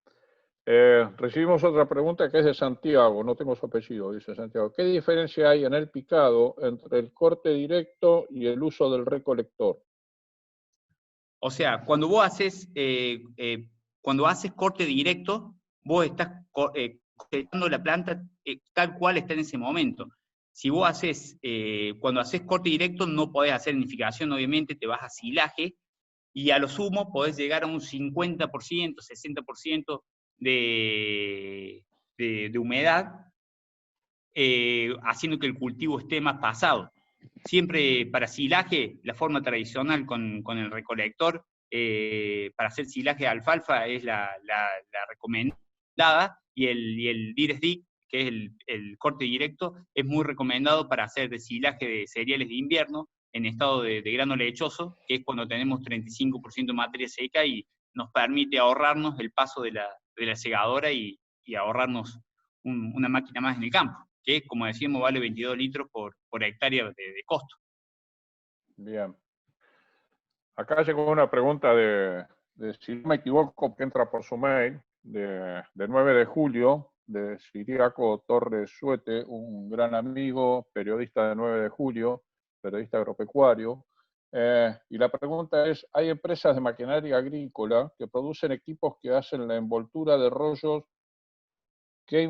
Recibimos otra pregunta que es de Santiago, no tengo su apellido, dice Santiago. ¿Qué diferencia hay en el picado entre el corte directo y el uso del recolector? O sea, cuando vos haces corte directo, vos estás cosechando la planta tal cual está en ese momento. Si vos cuando haces corte directo no podés hacer nidificación, obviamente, te vas a silaje, y a lo sumo podés llegar a un 50%, 60% de humedad, haciendo que el cultivo esté más pasado. Siempre para silaje, la forma tradicional con el recolector, para hacer silaje de alfalfa es la recomendada, y el Direct Dig, que es el corte directo, es muy recomendado para hacer de silaje de cereales de invierno en estado de grano lechoso, que es cuando tenemos 35% de materia seca y nos permite ahorrarnos el paso de la segadora y ahorrarnos una máquina más en el campo, que, como decíamos, vale 22 litros por hectárea de costo. Bien. Acá llegó una pregunta si no me equivoco, que entra por su mail, de 9 de julio, de Siriaco Torres Suete, un gran amigo, periodista de 9 de julio, periodista agropecuario. Y la pregunta es, hay empresas de maquinaria agrícola que producen equipos que hacen la envoltura de rollos. ¿Qué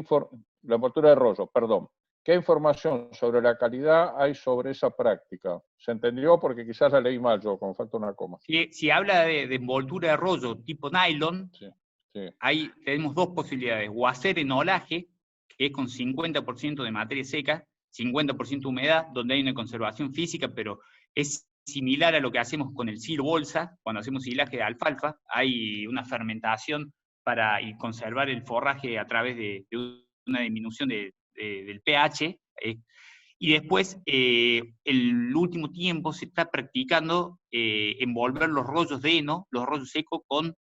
información sobre la calidad hay sobre esa práctica? ¿Se entendió? Porque quizás la leí mal yo, como falta una coma. Si habla de envoltura de rollo tipo nylon, sí, sí. Ahí tenemos dos posibilidades. O hacer enolaje, que es con 50% de materia seca, 50% de humedad, donde hay una conservación física, pero es similar a lo que hacemos con el silo bolsa, cuando hacemos silaje de alfalfa. Hay una fermentación para conservar el forraje a través de una disminución del pH. Y después, el último tiempo se está practicando envolver los rollos de heno, los rollos secos, con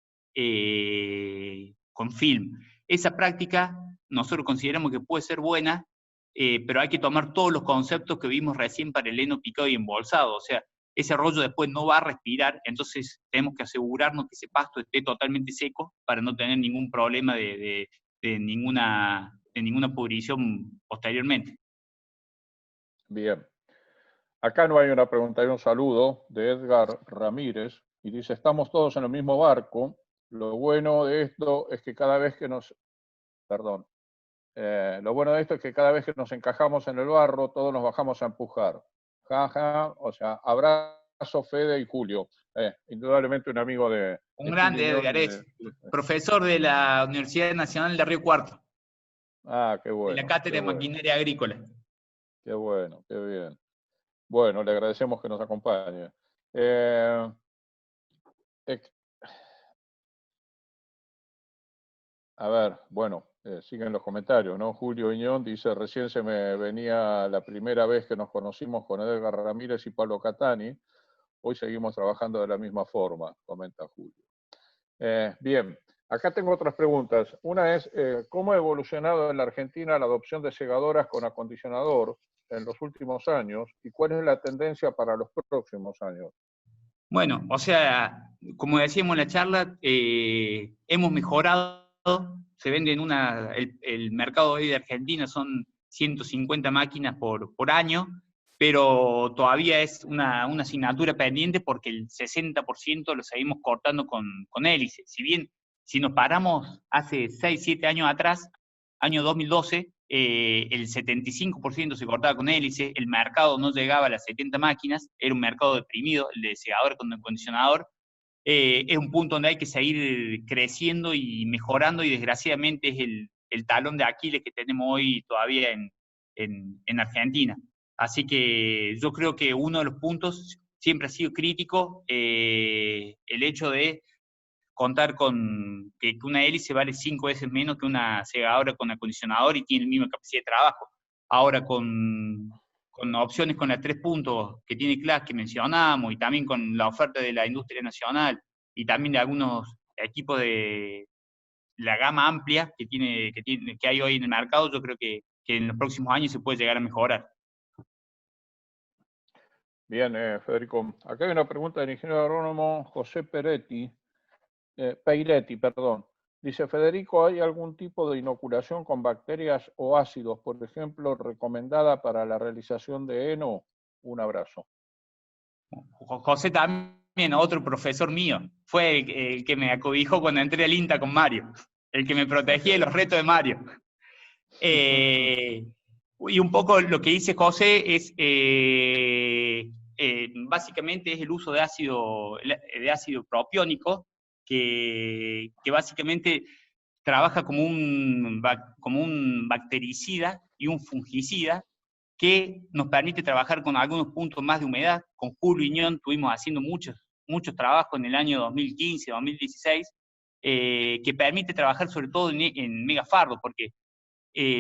film. Esa práctica nosotros consideramos que puede ser buena, pero hay que tomar todos los conceptos que vimos recién para el heno picado y embolsado. O sea, ese rollo después no va a respirar, entonces tenemos que asegurarnos que ese pasto esté totalmente seco para no tener ningún problema de ninguna pudrición posteriormente. Bien. Acá no hay una pregunta, hay un saludo de Edgar Ramírez, y dice, estamos todos en el mismo barco, Lo bueno de esto es que cada vez que nos, perdón, lo bueno de esto es que cada vez que nos encajamos en el barro, todos nos bajamos a empujar. Ja, o sea, abrazo Fede y Julio, indudablemente un amigo de Un grande, Julio Edgar, es profesor de la Universidad Nacional de Río Cuarto. Ah, qué bueno. De la Cátedra de Maquinaria Agrícola. Qué bueno, qué bien. Bueno, le agradecemos que nos acompañe. A ver, bueno, siguen los comentarios, ¿no? Julio Iñón dice, recién se me venía la primera vez que nos conocimos con Edgar Ramírez y Pablo Catani. Hoy seguimos trabajando de la misma forma, comenta Julio. Bien, acá tengo otras preguntas. Una es, ¿cómo ha evolucionado en la Argentina la adopción de segadoras con acondicionador en los últimos años y cuál es la tendencia para los próximos años? Bueno, o sea, como decíamos en la charla, hemos mejorado, se venden el mercado hoy de Argentina son 150 máquinas por año, pero todavía es una asignatura pendiente porque el 60% lo seguimos cortando con hélice. Si bien, si nos paramos hace 6, 7 años atrás, año 2012, el 75% se cortaba con hélice, el mercado no llegaba a las 70 máquinas, era un mercado deprimido, el de segador con acondicionador. Es un punto donde hay que seguir creciendo y mejorando, y desgraciadamente es el talón de Aquiles que tenemos hoy todavía en Argentina. Así que yo creo que uno de los puntos siempre ha sido crítico, el hecho de contar con que una hélice vale 5 veces menos que una segadora con acondicionador y tiene la misma capacidad de trabajo. Ahora con opciones con las 3 puntos que tiene CLAS que mencionamos, y también con la oferta de la industria nacional, y también de algunos equipos de la gama amplia que hay hoy en el mercado, yo creo que en los próximos años se puede llegar a mejorar. Bien, Federico. Acá hay una pregunta del ingeniero agrónomo José Peiretti, perdón. Dice, Federico, ¿hay algún tipo de inoculación con bacterias o ácidos, por ejemplo, recomendada para la realización de heno? Un abrazo. José también, otro profesor mío, fue el que me acobijó cuando entré al INTA con Mario, el que me protegía de los retos de Mario. Y un poco lo que dice José es, básicamente es el uso de ácido propiónico, que básicamente trabaja como un bactericida y un fungicida que nos permite trabajar con algunos puntos más de humedad. Con Julio Iñón tuvimos haciendo muchos trabajos en el año 2015, 2016, que permite trabajar sobre todo en megafardo, porque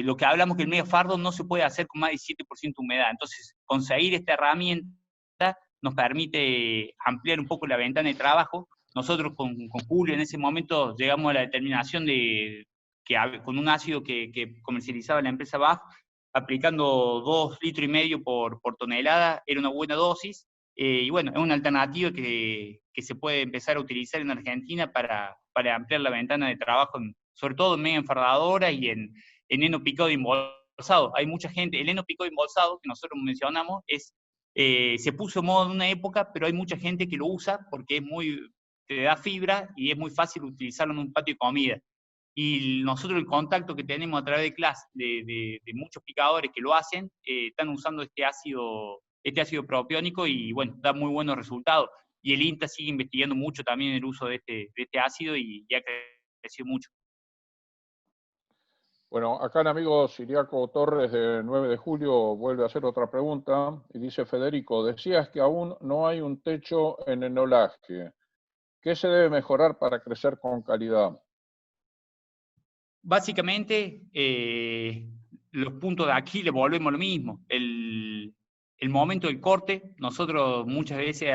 lo que hablamos que el megafardo no se puede hacer con más de 7% de humedad. Entonces, conseguir esta herramienta nos permite ampliar un poco la ventana de trabajo. Nosotros con Julio en ese momento llegamos a la determinación de que con un ácido que comercializaba la empresa BAF, aplicando 2,5 litros por tonelada, era una buena dosis, y bueno, es una alternativa que se puede empezar a utilizar en Argentina para ampliar la ventana de trabajo, sobre todo en mega enfardadora y en heno picado de embolsado. Hay mucha gente, el heno picado de embolsado que nosotros mencionamos, se puso en moda en una época, pero hay mucha gente que lo usa porque te da fibra y es muy fácil utilizarlo en un patio de comida. Y nosotros el contacto que tenemos a través de CLAS, de muchos picadores que lo hacen, están usando este ácido propiónico y bueno, da muy buenos resultados. Y el INTA sigue investigando mucho también el uso de este ácido y ha crecido mucho. Bueno, acá el amigo Siriaco Torres de 9 de julio vuelve a hacer otra pregunta y dice, Federico, decías que aún no hay un techo en enolaje. ¿Qué se debe mejorar para crecer con calidad? Básicamente, los puntos de aquí le volvemos lo mismo. El momento del corte, nosotros muchas veces,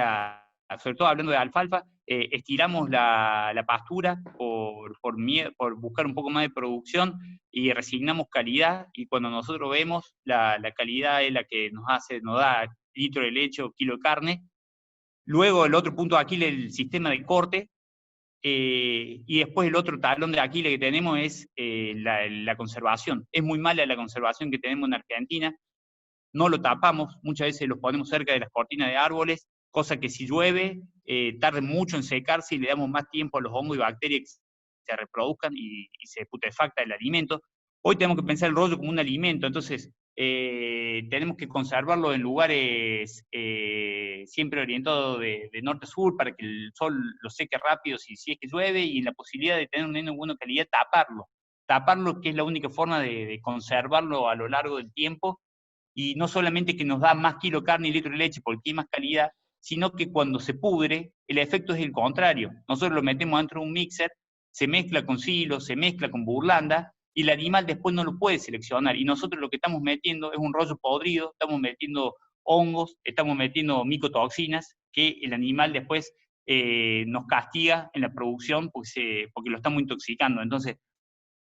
sobre todo hablando de alfalfa, estiramos la pastura por buscar un poco más de producción y resignamos calidad, y cuando nosotros vemos la calidad es la que nos da litro de leche o kilo de carne. Luego el otro punto de Aquiles es el sistema de corte, y después el otro talón de Aquiles que tenemos es la conservación. Es muy mala la conservación que tenemos en Argentina, no lo tapamos, muchas veces los ponemos cerca de las cortinas de árboles, cosa que si llueve, tarde mucho en secarse y le damos más tiempo a los hongos y bacterias que se reproduzcan y se putrefacta el alimento. Hoy tenemos que pensar el rollo como un alimento, entonces tenemos que conservarlo en lugares siempre orientados de norte a sur para que el sol lo seque rápido si es que llueve, y en la posibilidad de tener un heno de buena calidad, taparlo, que es la única forma de conservarlo a lo largo del tiempo, y no solamente que nos da más kilo de carne y litro de leche porque tiene más calidad, sino que cuando se pudre, el efecto es el contrario. Nosotros lo metemos dentro de un mixer, se mezcla con silo, se mezcla con burlanda, y el animal después no lo puede seleccionar, y nosotros lo que estamos metiendo es un rollo podrido, estamos metiendo hongos, estamos metiendo micotoxinas, que el animal después nos castiga en la producción porque lo estamos intoxicando. Entonces,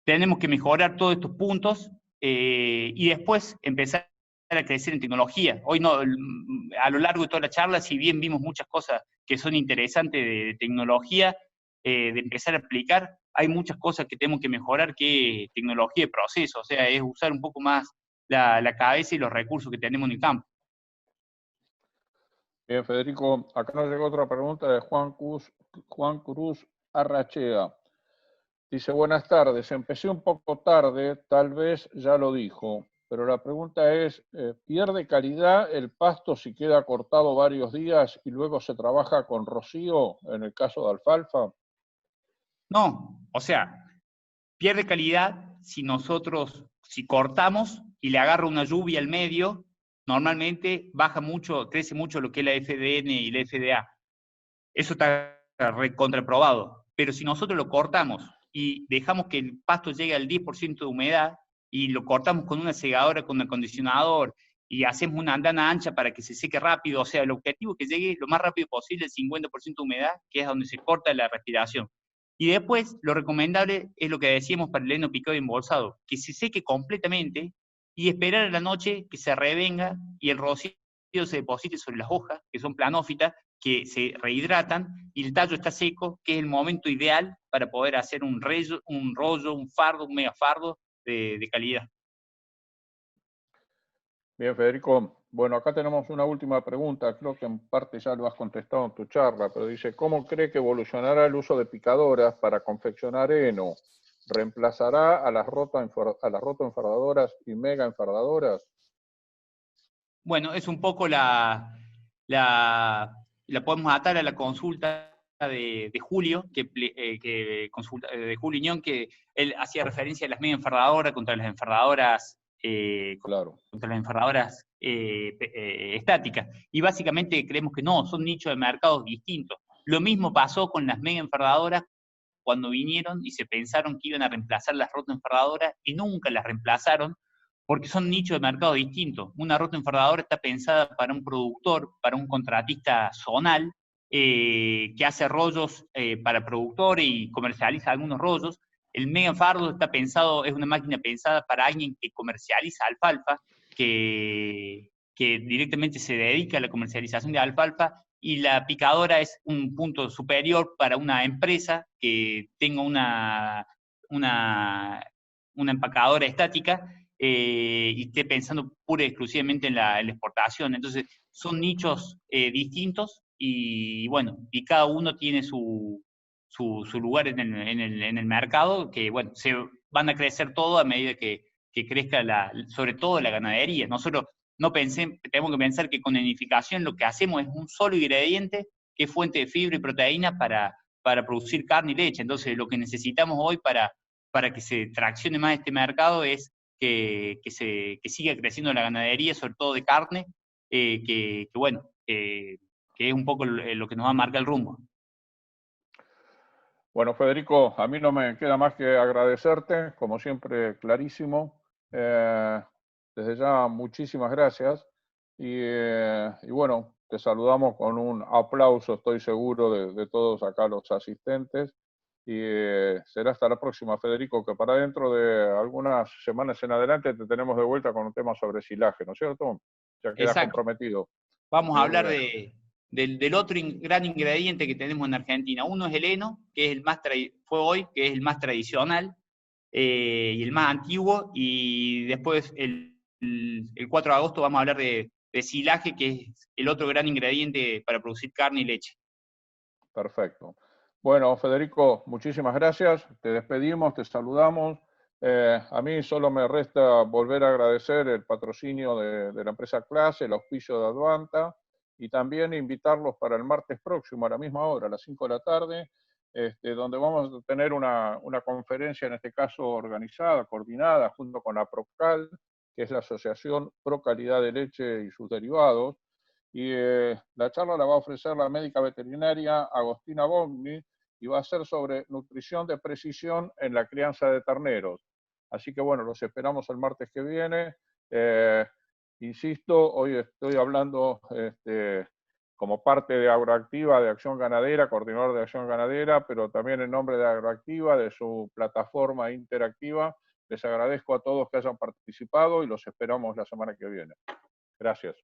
tenemos que mejorar todos estos puntos y después empezar a crecer en tecnología. Hoy no, a lo largo de toda la charla, si bien vimos muchas cosas que son interesantes de tecnología, de empezar a aplicar, hay muchas cosas que tenemos que mejorar, que es tecnología de proceso, o sea, es usar un poco más la cabeza y los recursos que tenemos en el campo. Bien, Federico, acá nos llegó otra pregunta de Juan Cruz Arrachea. Dice, buenas tardes, empecé un poco tarde, tal vez ya lo dijo, pero la pregunta es, ¿pierde calidad el pasto si queda cortado varios días y luego se trabaja con rocío en el caso de alfalfa? No, o sea, pierde calidad si cortamos y le agarra una lluvia al medio, normalmente baja mucho, crece mucho lo que es la FDN y la FDA. Eso está recontraprobado. Pero si nosotros lo cortamos y dejamos que el pasto llegue al 10% de humedad y lo cortamos con una segadora, con un acondicionador, y hacemos una andana ancha para que se seque rápido, o sea, el objetivo es que llegue lo más rápido posible al 50% de humedad, que es donde se corta la respiración. Y después, lo recomendable es lo que decíamos para el heno picado y embolsado, que se seque completamente y esperar a la noche que se revenga y el rocío se deposite sobre las hojas, que son planófitas, que se rehidratan, y el tallo está seco, que es el momento ideal para poder hacer un rollo, un fardo, un megafardo de calidad. Bien, Federico. Bueno, acá tenemos una última pregunta, creo que en parte ya lo has contestado en tu charla, pero dice, ¿cómo cree que evolucionará el uso de picadoras para confeccionar heno? ¿Reemplazará a las rotoenfardadoras y mega enfardadoras? Bueno, es un poco la podemos atar a la consulta de Julio, de Julio Iñón, que él hacía referencia a las mega enfardadoras contra las enfardadoras claro. Contra las enfardadoras estáticas. Y básicamente creemos que no, son nichos de mercados distintos. Lo mismo pasó con las mega enfardadoras cuando vinieron y se pensaron que iban a reemplazar las rotoenfardadoras y nunca las reemplazaron, porque son nichos de mercado distintos. Una rotoenfardadora está pensada para un productor, para un contratista zonal, que hace rollos para productores y comercializa algunos rollos. El mega enfardo está pensado, es una máquina pensada para alguien que comercializa alfalfa, que directamente se dedica a la comercialización de alfalfa, y la picadora es un punto superior para una empresa que tenga una empacadora estática y esté pensando pura y exclusivamente en la exportación. Entonces, son nichos distintos y bueno, y cada uno tiene su lugar en el mercado, que bueno, se van a crecer todo a medida que crezca sobre todo la ganadería. Nosotros tenemos que pensar que con enificación lo que hacemos es un solo ingrediente que es fuente de fibra y proteína para producir carne y leche. Entonces, lo que necesitamos hoy para que se traccione más este mercado es que siga creciendo la ganadería, sobre todo de carne, que es un poco lo que nos va a marcar el rumbo. Bueno, Federico, a mí no me queda más que agradecerte, como siempre, clarísimo. Desde ya, muchísimas gracias. Y bueno, te saludamos con un aplauso, estoy seguro, de todos acá los asistentes. Y será hasta la próxima, Federico, que para dentro de algunas semanas en adelante te tenemos de vuelta con un tema sobre silaje, ¿no es cierto? Ya quedas comprometido. Vamos a hablar del otro gran ingrediente que tenemos en Argentina. Uno es el heno, que es que es el más tradicional y el más antiguo, y después el 4 de agosto vamos a hablar de silaje, que es el otro gran ingrediente para producir carne y leche. Perfecto. Bueno, Federico, muchísimas gracias. Te despedimos, te saludamos. A mí solo me resta volver a agradecer el patrocinio de la empresa Clase, el auspicio de Advanta, y también invitarlos para el martes próximo a la misma hora, a las 5 de la tarde, donde vamos a tener una conferencia, en este caso organizada, coordinada, junto con la PROCAL, que es la Asociación Pro Calidad de Leche y sus derivados, y la charla la va a ofrecer la médica veterinaria Agostina Bogni, y va a ser sobre nutrición de precisión en la crianza de terneros. Así que bueno, los esperamos el martes que viene. Insisto, hoy estoy hablando como parte de Agroactiva, de Acción Ganadera, coordinador de Acción Ganadera, pero también en nombre de Agroactiva, de su plataforma interactiva. Les agradezco a todos que hayan participado y los esperamos la semana que viene. Gracias.